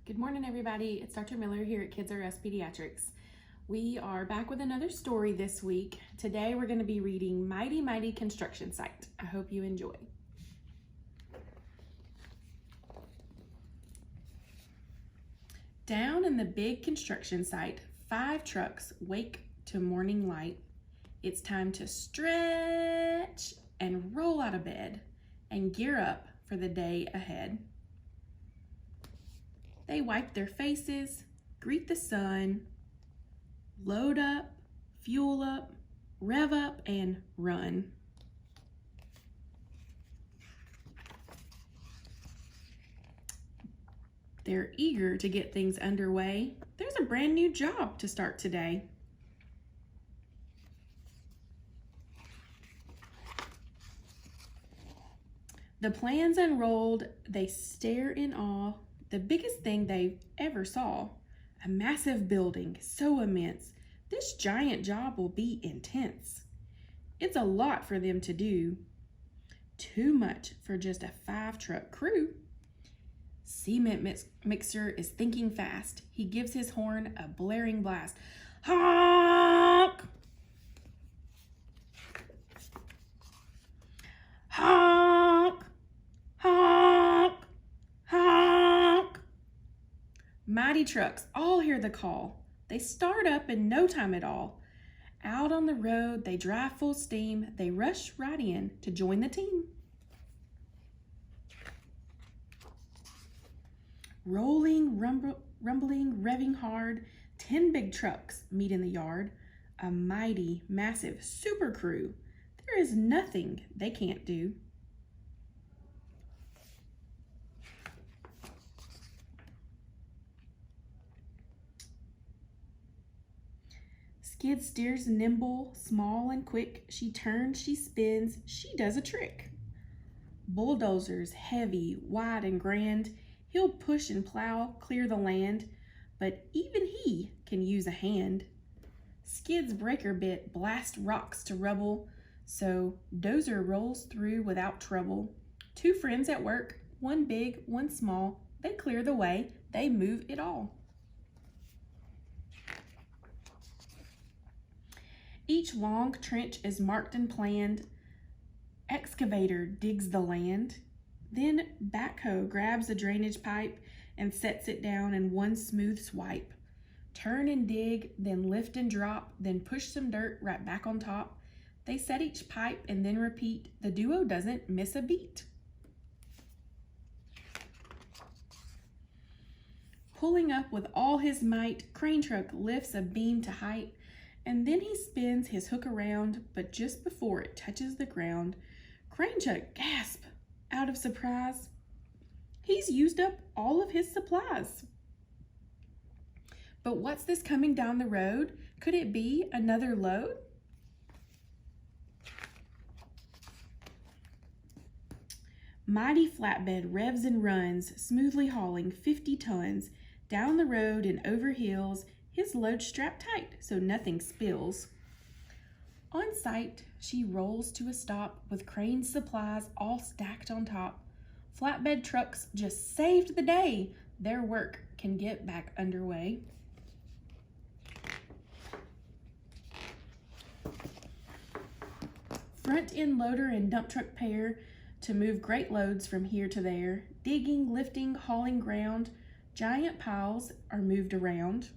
Good morning, everybody. It's Dr. Miller here at Kids R Us Pediatrics. We are back with another story this week. Today we're going to be reading Mighty Mighty Construction Site. I hope you enjoy. Down in the big construction site, 5 trucks wake to morning light. It's time to stretch and roll out of bed and gear up for the day ahead. They wipe their faces, greet the sun, load up, fuel up, rev up, and run. They're eager to get things underway. There's a brand new job to start today. The plans unrolled, they stare in awe. The biggest thing they ever saw, a massive building so immense. This giant job will be intense. It's a lot for them to do. Too much for just a 5-truck crew. Cement mixer is thinking fast. He gives his horn a blaring blast. Honk! Honk! Honk! Honk! Mighty trucks all hear the call. They start up in no time at all. Out on the road, they drive full steam. They rush right in to join the team. Rolling, rumbling, revving hard, 10 big trucks meet in the yard. A mighty, massive super crew. There is nothing they can't do. Skid steers nimble, small and quick. She turns, she spins, she does a trick. Bulldozers heavy, wide and grand. He'll push and plow, clear the land, but even he can use a hand. Skid's breaker bit blast rocks to rubble, so Dozer rolls through without trouble. 2 friends at work, one big, one small. They clear the way, they move it all. Each long trench is marked and planned. Excavator digs the land. Then backhoe grabs a drainage pipe and sets it down in one smooth swipe. Turn and dig, then lift and drop, then push some dirt right back on top. They set each pipe and then repeat. The duo doesn't miss a beat. Pulling up with all his might, crane truck lifts a beam to height, and then he spins his hook around, but just before it touches the ground, crane truck gasps out of surprise. He's used up all of his supplies. But what's this coming down the road? Could it be another load? Mighty flatbed revs and runs, smoothly hauling 50 tons down the road and over hills. His load strapped tight so nothing spills. On site, she rolls to a stop with crane supplies all stacked on top. Flatbed trucks just saved the day. Their work can get back underway. Front end loader and dump truck pair to move great loads from here to there. Digging, lifting, hauling ground. Giant piles are moved around.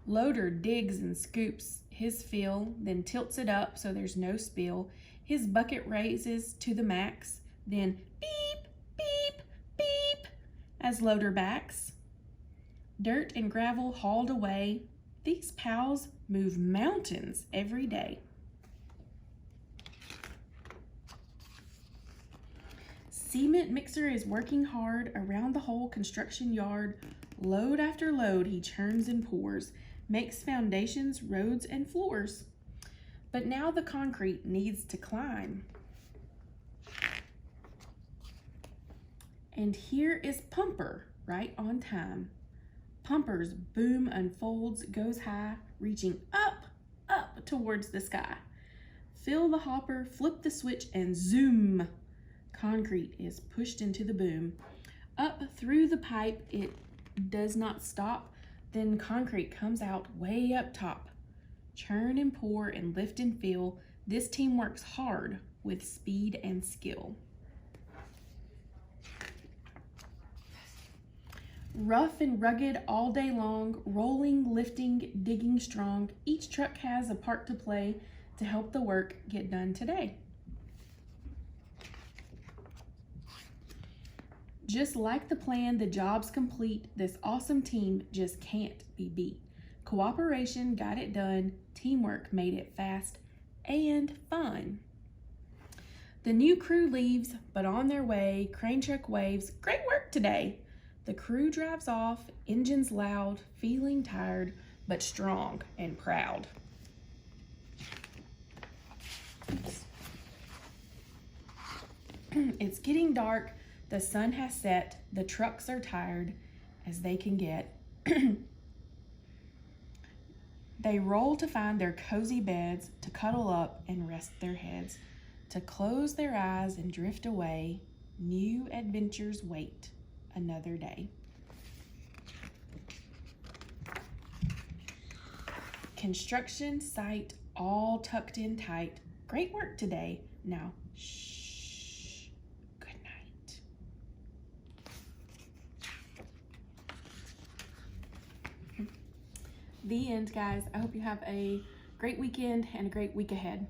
Loader digs and scoops his fill, then tilts it up so there's no spill. His bucket raises to the max, then beep, beep, beep as loader backs. Dirt and gravel hauled away. These pals move mountains every day. Cement mixer is working hard around the whole construction yard. Load after load he churns and pours. Makes foundations, roads, and floors. But now the concrete needs to climb. And here is Pumper right on time. Pumper's boom unfolds, goes high, reaching up, up towards the sky. Fill the hopper, flip the switch, and zoom. Concrete is pushed into the boom. Up through the pipe it does not stop, then concrete comes out way up top. Churn and pour and lift and fill. This team works hard with speed and skill. Rough and rugged all day long, rolling, lifting, digging strong. Each truck has a part to play to help the work get done today. Just like the plan, the job's complete. This awesome team just can't be beat. Cooperation got it done. Teamwork made it fast and fun. The new crew leaves, but on their way, crane truck waves, "Great work today." The crew drives off, engines loud, feeling tired, but strong and proud. It's getting dark, the sun has set, the trucks are tired as they can get. They roll to find their cozy beds, to cuddle up and rest their heads, to close their eyes and drift away. New adventures wait another day. Construction site all tucked in tight. Great work today. Now, shh. Good night. The end, guys. I hope you have a great weekend and a great week ahead.